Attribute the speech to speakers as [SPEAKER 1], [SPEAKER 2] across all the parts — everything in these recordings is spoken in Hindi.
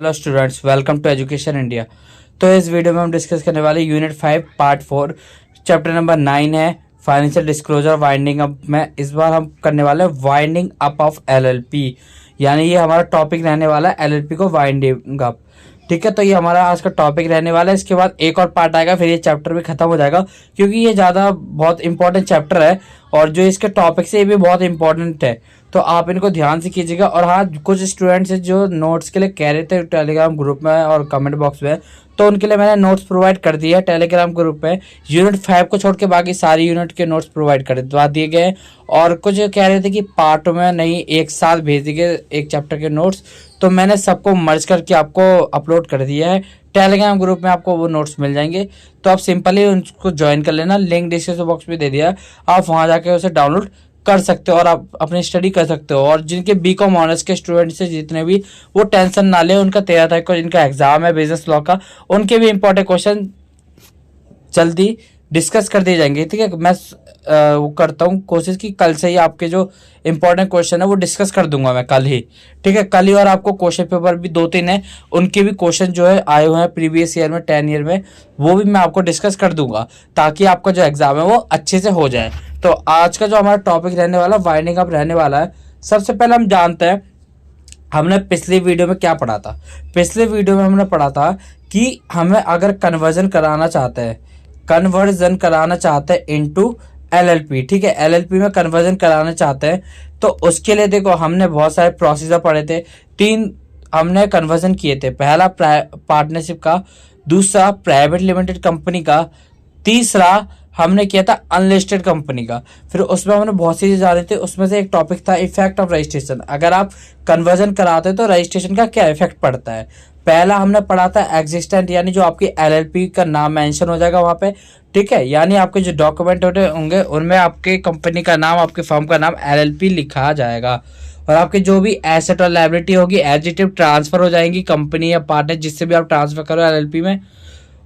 [SPEAKER 1] Hello students, welcome to Education India. तो इस वीडियो में हम डिस्कस करने वाले यूनिट 5 पार्ट 4 चैप्टर नंबर 9 है फाइनेंशियल डिस्क्लोजर वाइंडिंग अप में। इस बार हम करने वाले हैं वाइंडिंग अप ऑफ एलएलपी, यानी ये हमारा टॉपिक रहने वाला है एलएलपी को वाइंडिंग अप। ठीक है, तो ये हमारा आज का टॉपिक रहने वाला है। इसके बाद एक और पार्ट आएगा, फिर ये चैप्टर भी खत्म हो जाएगा, क्योंकि ये ज़्यादा बहुत इंपॉर्टेंट चैप्टर है और जो इसके टॉपिक से ये भी बहुत इंपॉर्टेंट है, तो आप इनको ध्यान से कीजिएगा। और हाँ, कुछ स्टूडेंट्स जो नोट्स के लिए कह रहे थे टेलीग्राम ग्रुप में और कमेंट बॉक्स में, तो उनके लिए मैंने नोट्स प्रोवाइड कर दिए है टेलीग्राम ग्रुप में। यूनिट 5 को छोड़ के बाकी सारी यूनिट के नोट्स प्रोवाइड कर दिए गए। और कुछ कह रहे थे कि पार्ट में नहीं, एक साथ भेज दिए एक चैप्टर के नोट्स, तो मैंने सबको मर्ज करके आपको अपलोड कर दिया है टेलीग्राम ग्रुप में। आपको वो नोट्स मिल जाएंगे, तो आप सिंपली उनको ज्वाइन कर लेना। लिंक डिस्क्रिप्शन बॉक्स में दे दिया है, आप वहाँ जाके उसे डाउनलोड कर सकते हो और आप अपनी स्टडी कर सकते हो। और जिनके बीकॉम ऑनर्स के स्टूडेंट्स हैं जितने भी, वो टेंशन ना ले, उनका 13 तारीख को जिनका एग्जाम है बिजनेस लॉ का, उनके भी इंपॉर्टेंट क्वेश्चन जल्दी डिस्कस कर दिए जाएंगे। ठीक है, मैं वो करता हूँ कोशिश की कल से ही आपके जो इंपॉर्टेंट क्वेश्चन है वो डिस्कस कर दूंगा मैं कल ही। ठीक है, कल ही। और आपको क्वेश्चन पेपर भी 2-3 है, उनके भी क्वेश्चन जो है आए हुए हैं प्रीवियस ईयर में 10 ईयर में, वो भी मैं आपको डिस्कस कर दूंगा, ताकि आपका जो एग्जाम है वो अच्छे से हो जाए। तो आज का जो हमारा टॉपिक रहने वाला वाइंडिंग अप रहने वाला है। सबसे पहले हम जानते हैं हमने पिछली वीडियो में क्या पढ़ा था। पिछले वीडियो में हमने पढ़ा था कि हमें अगर कन्वर्जन कराना चाहते हैं इनटू एलएलपी। ठीक है, एलएलपी में कन्वर्जन कराना चाहते हैं, तो उसके लिए देखो हमने बहुत सारे प्रोसीजर पढ़े थे। 3 हमने कन्वर्जन किए थे, पहला पार्टनरशिप का, दूसरा प्राइवेट लिमिटेड कंपनी का, तीसरा हमने किया था अनलिस्टेड कंपनी का। फिर उसमें हमने बहुत सी चीजें जानी थी, उसमें से एक टॉपिक था इफेक्ट ऑफ रजिस्ट्रेशन। अगर आप कन्वर्जन कराते तो रजिस्ट्रेशन का क्या इफेक्ट पड़ता है। पहला हमने पढ़ा था एग्जिस्टेंट, यानी जो आपकी एलएलपी का नाम मेंशन हो जाएगा वहां पे। ठीक है, यानी आपके जो डॉक्यूमेंट होंगे उनमें आपके कंपनी का नाम, आपके फर्म का नाम एलएलपी लिखा जाएगा। और आपके जो भी एसेट और लायबिलिटी होगी एज इट इज ट्रांसफर हो जाएंगी कंपनी या पार्टनर जिससे भी आप ट्रांसफर करो एलएलपी में।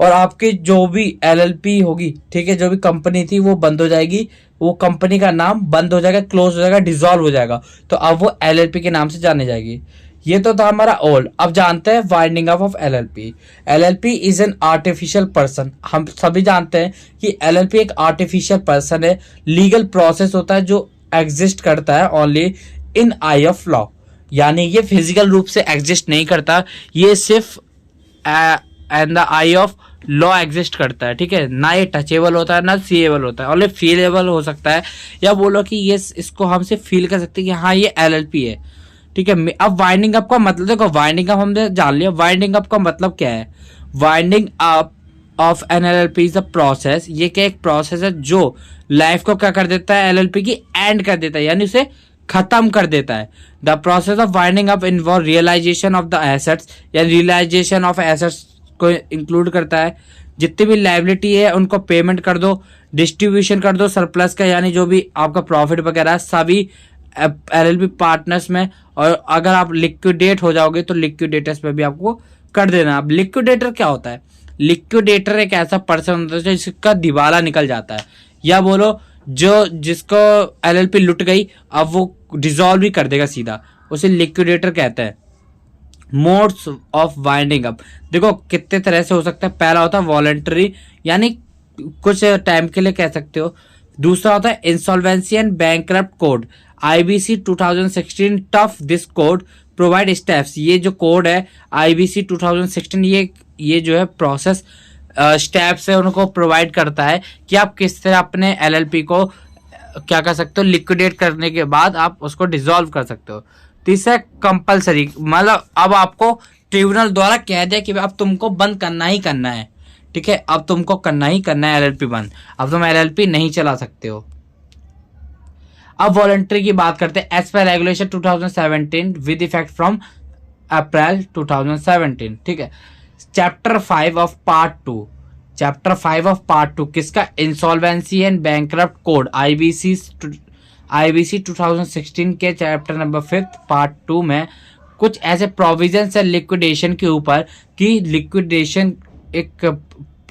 [SPEAKER 1] और आपकी जो भी एलएलपी होगी, ठीक है, जो भी कंपनी थी वो बंद हो जाएगी, वो कंपनी का नाम बंद हो जाएगा, क्लोज हो जाएगा, डिसॉल्व हो जाएगा, तो अब वो एलएलपी के नाम से जानी जाएगी। ये तो था हमारा ओल्ड। अब जानते हैं winding up of LLP. LLP is an artificial person. हम सभी जानते हैं कि एलएलपी एक आर्टिफिशियल पर्सन है, लीगल प्रोसेस होता है जो एग्जिस्ट करता है only in I of law, यानी ये फिजिकल रूप से एग्जिस्ट नहीं करता, ये सिर्फ and the I of law exist करता है। ठीक है, ना ये टचेबल होता है ना सीएबल होता है, और फीलेबल हो सकता है, या बोलो कि ये इसको हम सिर्फ फील कर सकते हैं कि हाँ ये एलएलपी है। ठीक है, अब वाइंडिंग अप का मतलब देखो, वाइंडिंग अप हमने जान लिया। वाइंडिंग अप का मतलब क्या है? Winding up of an LLP is a process. ये क्या एक प्रोसेस है जो लाइफ को क्या कर देता है, एलएलपी की एंड कर देता है, यानी उसे खत्म कर देता है। The process of winding up involve realisation of the assets, या रियलाइजेशन ऑफ एसेट्स को इंक्लूड करता है। जितनी भी लाइबिलिटी है उनको पेमेंट कर दो, डिस्ट्रीब्यूशन कर दो सरप्लस का, यानी जो भी आपका प्रॉफिट वगैरह सभी एलएलपी पार्टनर्स में। और अगर आप लिक्विडेट हो जाओगे तो लिक्विडेटर्स में भी आपको कर देना। अब लिक्विडेटर क्या होता है? लिक्विडेटर एक ऐसा पर्सन होता है जिसका दिवाला निकल जाता है, या बोलो जो जिसको एलएलपी लुट गई अब वो डिसॉल्व भी कर देगा सीधा, उसे लिक्विडेटर कहते हैं। मोड्स ऑफ वाइंडिंग अप देखो कितने तरह से हो सकता है। पहला होता है वॉलंटरी, यानी कुछ टाइम के लिए कह सकते हो। दूसरा होता है insolvency and bankrupt code, IBC 2016 tough this code provide steps. ये जो कोड है आईबीसी 2016, ये जो है प्रोसेस स्टेप्स है उनको प्रोवाइड करता है कि आप किस तरह अपने एलएलपी को क्या कर सकते हो, लिक्विडेट करने के बाद आप उसको डिसॉल्व कर सकते हो। तीसरा कंपलसरी, मतलब अब आपको ट्रिब्यूनल द्वारा कह दिया कि अब तुमको बंद करना ही करना है। ठीक है, अब तुमको करना ही करना है एलएलपी बंद, अब तुम एलएलपी नहीं चला सकते हो। अब वॉलंटरी की बात करते हैं। As per regulation 2017 with effect from April 2017। ठीक है, chapter 5 of part 2। Chapter 5 of part 2 किसका? Insolvency and bankrupt code, IBC 2016 के चैप्टर नंबर 5 पार्ट 2 में कुछ ऐसे प्रोविजंस है लिक्विडेशन के ऊपर कि लिक्विडेशन एक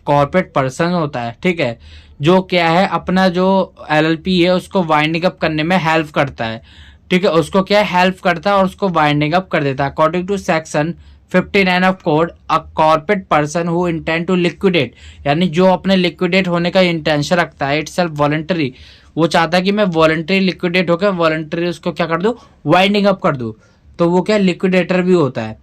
[SPEAKER 1] कॉर्पोरेट पर्सन होता है, ठीक है, जो क्या है अपना जो एलएलपी है उसको वाइंडिंग अप करने में हेल्प करता है। ठीक है, उसको क्या हेल्प करता है और उसको वाइंडिंग अप कर देता है। According to section 59 of code, a corporate person who intend to liquidate, यानी जो अपने लिक्विडेट होने का इंटेंशन रखता है, इट्स सेल्फ वॉलंटरी, वो चाहता है कि मैं वॉलंटरी लिक्विडेट होकर वॉलंटरी उसको क्या कर दूं, वाइंडिंग अप कर दूं, तो वो क्या लिक्विडेटर भी होता है।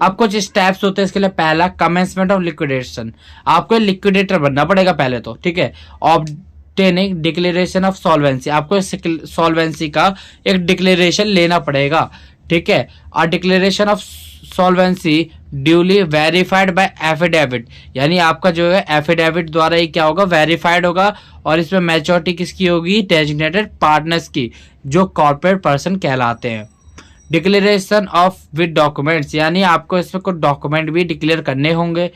[SPEAKER 1] अब कुछ स्टेप्स होते हैं इसके लिए। पहला, कमेंसमेंट ऑफ लिक्विडेशन, आपको लिक्विडेटर बनना पड़ेगा पहले तो, ठीक है। ऑब्टेनिंग डिक्लेरेशन ऑफ सॉल्वेंसी, आपको सॉल्वेंसी का एक डिक्लेरेशन लेना पड़ेगा, ठीक है। और declaration of solvency duly verified bye affidavit, यानी आपका जो है एफिडेविट द्वारा ही क्या होगा, वेरीफाइड होगा, और इसमें मैच्योरिटी किसकी होगी, डेजिग्नेटेड पार्टनर्स की, जो कॉर्पोरेट पर्सन कहलाते हैं। डिक्लेरेशन ऑफ विद डॉक्यूमेंट्स, यानी आपको इसमें कुछ डॉक्यूमेंट भी डिक्लेयर करने होंगे।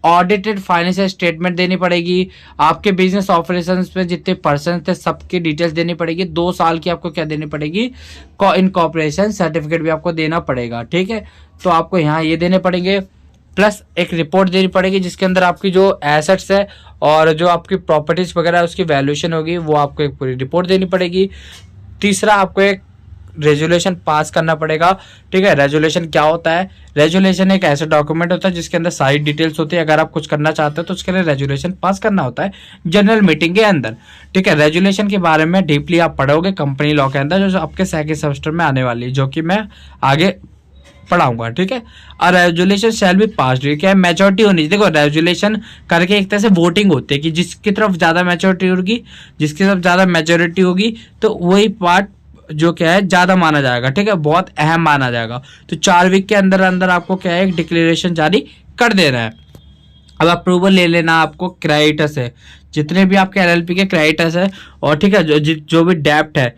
[SPEAKER 1] ऑडिटेड फाइनेंशियल स्टेटमेंट देनी पड़ेगी, आपके बिजनेस ऑपरेशंस में जितने पर्सन थे सबकी डिटेल्स देनी पड़ेगी। 2 साल की आपको क्या देनी पड़ेगी, इनकॉर्पोरेशन सर्टिफिकेट भी आपको देना पड़ेगा, ठीक है। तो आपको यहाँ ये देने पड़ेंगे, प्लस एक रिपोर्ट देनी पड़ेगी जिसके अंदर आपकी जो एसेट्स है और जो आपकी प्रॉपर्टीज वगैरह है उसकी वैल्यूएशन होगी, वो आपको एक पूरी रिपोर्ट देनी पड़ेगी। तीसरा, आपको एक रेजुलेशन पास करना पड़ेगा, ठीक है। रेजुलेशन क्या होता है, रेजुलेशन एक ऐसा डॉक्यूमेंट होता है जिसके अंदर सारी डिटेल्स होती है। अगर आप कुछ करना चाहते हो तो उसके लिए रेजुलेशन पास करना होता है जनरल मीटिंग के अंदर, ठीक है। रेजुलेशन के बारे में डीपली आप पढ़ोगे कंपनी लॉ के अंदर, जो आपके सेकंड सेमेस्टर में आने वाली है, जो कि मैं आगे पढ़ाऊंगा, ठीक है। और रेजुलेशन शैल बी पास्ड, क्या है, मैच्योरिटी होनी चाहिए। देखो रेजुलेशन करके एक तरह से वोटिंग होती है कि जिसकी तरफ ज्यादा मैच्योरिटी होगी, जिसकी तरफ ज्यादा मेजोरिटी होगी, तो वही पार्ट जो क्या है ज्यादा माना जाएगा, ठीक है, बहुत अहम माना जाएगा। तो 4 वीक के अंदर अंदर आपको क्या है, एक डिक्लेरेशन जारी कर देना है। अब अप्रूवल ले लेना आपको क्रेडिटर्स है, जितने भी आपके एलएलपी के क्रेडिटर्स है, और ठीक है, जो भी डेप्ट है,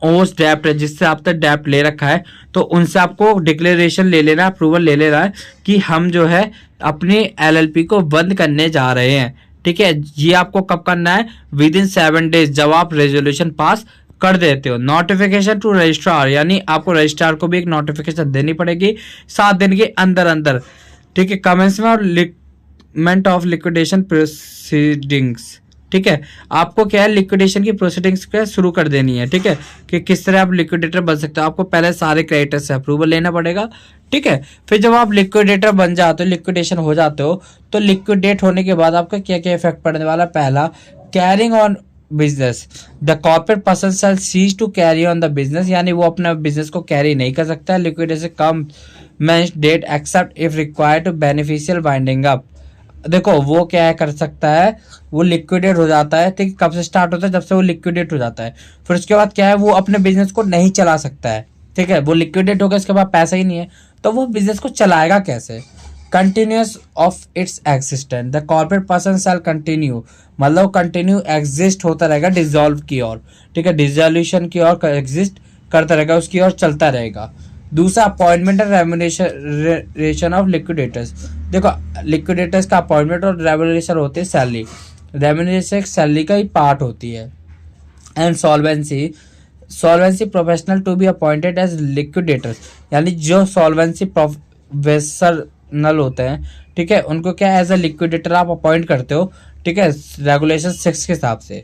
[SPEAKER 1] उस डेप्ट है जिससे आप तक डेप्ट ले रखा है, तो उनसे आपको डिक्लेरेशन ले लेना, अप्रूवल ले लेना है कि हम जो है अपनी एलएलपी को बंद करने जा रहे हैं, ठीक है। ये आपको कब करना है, विद इन 7 डेज, जब आप रेजोल्यूशन पास कर देते हो। नोटिफिकेशन टू रजिस्ट्रार, यानी आपको रजिस्ट्रार को भी एक नोटिफिकेशन देनी पड़ेगी 7 दिन के अंदर अंदर, ठीक है। कमेंसमेंट और लिक्विडेशन ऑफ लिक्विडेशन प्रोसीडिंग्स, ठीक है। आपको क्या है, लिक्विडेशन की प्रोसीडिंग्स क्या शुरू कर देनी है, ठीक है, कि किस तरह आप लिक्विडेटर बन सकते हो। आपको पहले सारे क्रेडिटर्स से अप्रूवल लेना पड़ेगा, ठीक है। फिर जब आप लिक्विडेटर बन जाते हो, लिक्विडेशन हो जाते हो, तो लिक्विडेट होने के बाद आपका क्या क्या इफेक्ट पड़ने वाला। पहला, carrying on business, the corporate person shall cease to carry on the business, यानी वो अपना बिजनेस को कैरी नहीं कर सकता है। Liquidation commencement date except if required to beneficial winding up, देखो वो क्या है कर सकता है, वो लिक्विडेट हो जाता है, ठीक। कब से स्टार्ट होता है, जब से वो लिक्विडेट हो जाता है। फिर उसके बाद क्या है, वो अपने बिजनेस को नहीं चला सकता है, ठीक है। वो लिक्विडेट हो गया, उसके बाद पैसा ही नहीं है, तो वो बिजनेस को चलाएगा कैसे। Continuous of its existence, the corporate person shall continue, मतलब कंटिन्यू एग्जिस्ट होता रहेगा डिसॉल्व की ओर, ठीक है, डिसोल्यूशन की ओर एग्जिस्ट करता रहेगा, उसकी ओर चलता रहेगा। दूसरा, appointment and remuneration of liquidators, देखो लिक्विडेटर्स का अपॉइंटमेंट और रेम्यूनरेशन होती है सैलरी, रेम्यूनरेशन सैलरी का ही पार्ट होती है। Insolvency, solvency professional to be appointed as liquidators, यानी जो सॉल्वेंसी प्रोफेशनल होते हैं, ठीक है, उनको क्या एज अ लिक्विडेटर आप अपॉइंट करते हो, ठीक है, रेगुलेशन 6 के हिसाब से।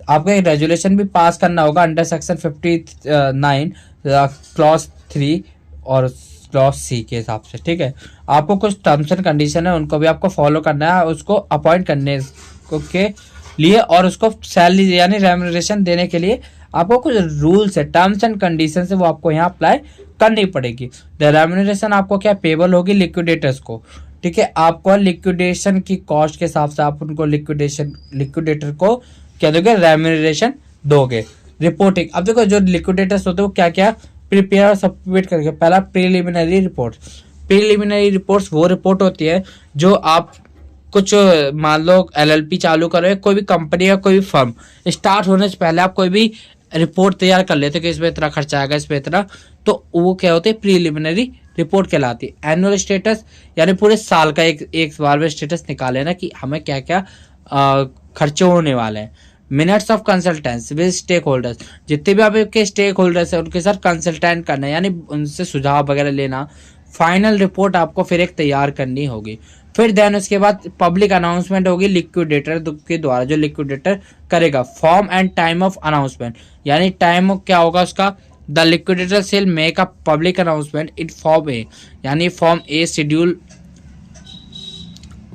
[SPEAKER 1] आपको एक रेजुलेशन भी पास करना होगा अंडर सेक्शन 59 क्लॉज 3 और क्लॉज सी के हिसाब से, ठीक है। आपको कुछ टर्म्स एंड कंडीशन है, उनको भी आपको फॉलो करना है उसको अपॉइंट करने के लिए, और उसको सैलरी यानी रेम्यूनरेशन देने के लिए आपको कुछ रूल्स है, टर्म्स एंड कंडीशन है, वो आपको यहाँ अप्लाई करनी पड़ेगी। द रेम्यूनरेशन आपको क्या पेबल होगी लिक्विडेटर्स को, ठीक है। आपको लिक्विडेशन की कॉस्ट के हिसाब से आप उनको लिक्विडेटर को क्या दोगे, रेम्यूनरेशन दोगे। रिपोर्टिंग, अब देखो जो लिक्विडेटर्स होते हैं वो क्या क्या प्रिपेयर और सबमिट करके, पहला प्रीलिमिनरी रिपोर्ट, प्रीलिमिनरी रिपोर्ट्स वो रिपोर्ट होती है जो आप कुछ मान लो एलएलपी चालू करो, कोई भी कंपनी या कोई भी फर्म स्टार्ट होने से पहले आप कोई भी रिपोर्ट तैयार कर लेते कि इसमें इतना खर्चा आएगा, इसमें इतना, तो वो क्या होती है, प्रीलिमिनरी रिपोर्ट कहलाती है। एनुअल स्टेटस, यानी पूरे साल का एक बार में स्टेटस निकाले ना कि हमें क्या क्या खर्चे होने वाले हैं। Minutes of consultants with stakeholders, जितने भी आपके स्टेक होल्डर्स है उनके साथ कंसल्टेंट करना, यानी उनसे सुझाव वगैरह लेना। फाइनल रिपोर्ट आपको फिर एक तैयार करनी होगी। फिर देन उसके बाद पब्लिक अनाउंसमेंट होगी लिक्विडेटर के द्वारा, जो लिक्विडेटर करेगा। Form and time of announcement, यानी टाइम क्या होगा उसका, the liquidator shall make a public announcement in form A, यानी form A schedule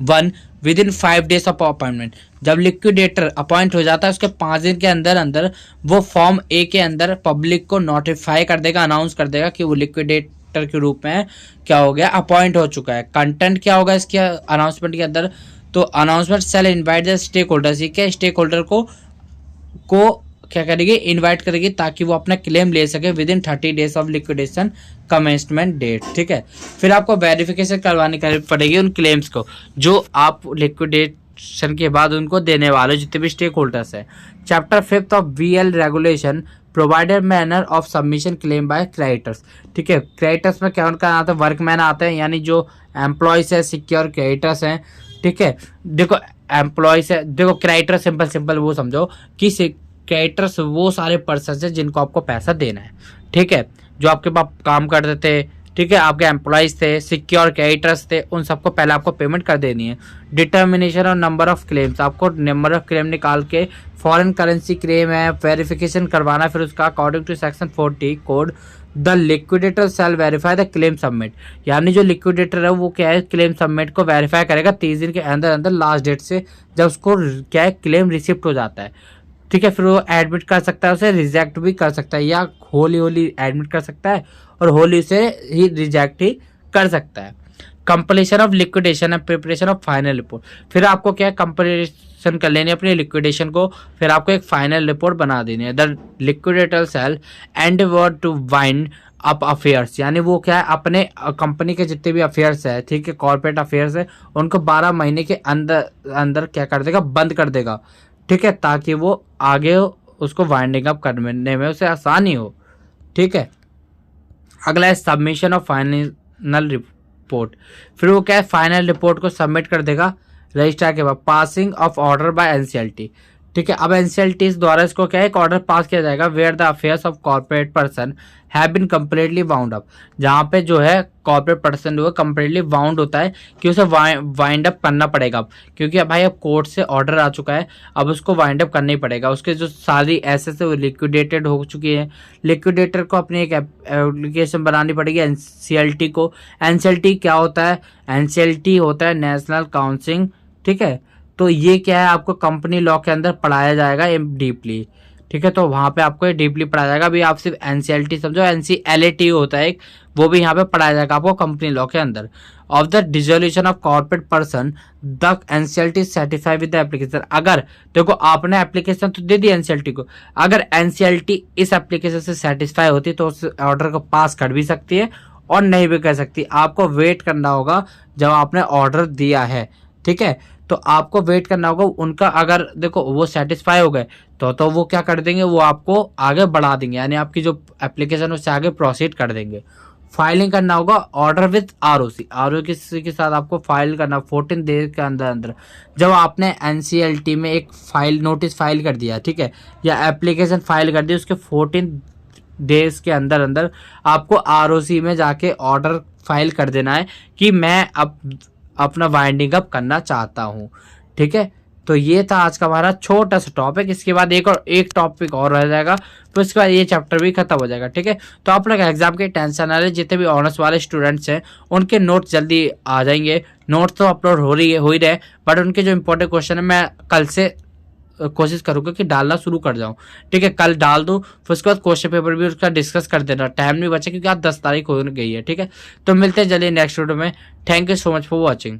[SPEAKER 1] 1 within 5 days of appointment. जब लिक्विडेटर अपॉइंट हो जाता है उसके 5 दिन के अंदर अंदर वो फॉर्म ए के अंदर पब्लिक को नोटिफाई कर देगा, अनाउंस कर देगा कि वो लिक्विडेटर के रूप में क्या हो गया, अपॉइंट हो चुका है। कंटेंट क्या होगा इसके अनाउंसमेंट के अंदर, तो announcement shall invite the stakeholder, के स्टेक होल्डर को क्या करेगी, इनवाइट करेगी ताकि वो अपना क्लेम ले सके within 30 days of liquidation commencement date. ठीक है, फिर आपको वेरिफिकेशन करवानी पड़ेगी उन क्लेम्स को जो आप लिक्विडेशन के बाद उनको देने वाले जितने भी स्टेक होल्डर्स हैं। Chapter 5 of VL regulation provided manner of submission claim by creditors. ठीक है, क्रेडिटर्स में क्या उनका आता है, वर्कमैन आते हैं, यानी जो एम्प्लॉयज है, सिक्योर क्रेडिटर्स हैं। ठीक है, देखो एम्प्लॉयज है, देखो क्रेडिटर सिंपल वो समझो कि क्रेडिटर्स वो सारे पर्सन है जिनको आपको पैसा देना है। ठीक है, जो आपके पास काम करते थे, ठीक है, आपके एम्प्लॉयज थे, सिक्योर क्रेडिटर्स थे, उन सबको पहले आपको पेमेंट कर देनी है। डिटर्मिनेशन और नंबर ऑफ क्लेम्स, आपको नंबर ऑफ क्लेम निकाल के, फॉरेन करेंसी क्लेम है, वेरिफिकेशन करवाना, फिर उसका according to section 40 code the liquidator shall verify the claim submit, यानी जो लिक्विडेटर है वो क्या है, क्लेम सबमिट को वेरीफाई करेगा 30 दिन के अंदर अंदर लास्ट डेट से, जब उसको क्या है क्लेम रिसिप्ट हो जाता है। ठीक है, फिर वो एडमिट कर सकता है, उसे रिजेक्ट भी कर सकता है, या होली एडमिट कर सकता है और होली उसे ही रिजेक्ट ही कर सकता है। Completion of liquidation and preparation of final report, फिर आपको क्या है कंप्लीशन कर लेनी है अपनी लिक्विडेशन को, फिर आपको एक फाइनल रिपोर्ट बना देनी है। The liquidator shall endeavour to wind up affairs, यानी वो क्या है अपने कंपनी के जितने भी अफेयर्स है, ठीक है, कॉर्पोरेट अफेयर्स है, उनको 12 महीने के अंदर अंदर क्या कर देगा, बंद कर देगा। ठीक है, ताकि वो आगे उसको वाइंडिंग अप करने में उसे आसानी हो। ठीक है, अगला है सबमिशन ऑफ फाइनल रिपोर्ट, फिर वो क्या है फाइनल रिपोर्ट को सबमिट कर देगा रजिस्ट्रार के बाद। Passing of order by NCLT, ठीक है, अब एनसीएलटी द्वारा इसको क्या है एक ऑर्डर पास किया जाएगा where the affairs of corporate person have been completely bound up, जहाँ पे जो है कॉर्पोरेट पर्सन जो है कंप्लीटली बाउंड होता है कि उसे वाइंड अप करना पड़ेगा अब, क्योंकि भाई अब कोर्ट से ऑर्डर आ चुका है, अब उसको वाइंड अप करना ही पड़ेगा। उसके जो सारी एसेट्स है वो लिक्विडेटेड हो चुकी है, लिक्विडेटर को अपनी एक एप्लीकेशन बनानी पड़ेगी एनसीएलटी को। एनसीएलटी क्या होता है, एनसीएलटी होता है नेशनल काउंसिल। ठीक है, तो ये क्या है आपको कंपनी लॉ के अंदर पढ़ाया जाएगा डीपली। ठीक है, तो वहां पे आपको ये डीपली पढ़ाया जाएगा। अभी आप सिर्फ एनसीएलटी समझो, एनसीएलटी होता है एक, वो भी यहाँ पे पढ़ाया जाएगा आपको कंपनी लॉ के अंदर। Of the dissolution of corporate person the NCLT certify with the application, अगर देखो आपने एप्लीकेशन तो दे दी एनसीएलटी को, अगर एनसीएलटी इस एप्लीकेशन से सेटिस्फाई होती तो उस ऑर्डर को पास कर भी सकती है और नहीं भी कर सकती। आपको वेट करना होगा जब आपने ऑर्डर दिया है। ठीक है, तो आपको वेट करना होगा उनका, अगर देखो वो सेटिस्फाई हो गए तो वो क्या कर देंगे, वो आपको आगे बढ़ा देंगे, यानी आपकी जो एप्लीकेशन उससे आगे प्रोसीड कर देंगे। फाइलिंग करना होगा ऑर्डर विद आरओसी, आरओसी के साथ आपको फाइल करना 14 डेज के अंदर अंदर। जब आपने एनसीएलटी में एक फाइल नोटिस फाइल कर दिया, ठीक है, या एप्लीकेशन फाइल कर दी, उसके 14 डेज के अंदर अंदर आपको आरओसी में जाके ऑर्डर फाइल कर देना है कि मैं अब अपना वाइंडिंग अप करना चाहता हूँ। ठीक है, तो ये था आज का हमारा छोटा सा टॉपिक। इसके बाद एक टॉपिक और रह जाएगा, तो इसके बाद ये चैप्टर भी खत्म हो जाएगा। ठीक है, तो आप लोग एग्जाम के टेंशन ना रहे, जितने भी ऑनर्स वाले स्टूडेंट्स हैं उनके नोट्स जल्दी आ जाएंगे। नोट्स तो अपलोड हो ही रहे, बट उनके जो इंपॉर्टेंट क्वेश्चन है मैं कल से कोशिश करूंगा कि डालना शुरू कर जाऊं। ठीक है, कल डाल दूं, फिर उसके बाद क्वेश्चन पेपर भी उसका डिस्कस कर देना, टाइम नहीं बचा क्योंकि आज 10 तारीख हो गई है। ठीक है, तो मिलते हैं जल्दी नेक्स्ट वीडियो में। Thank you so much for watching.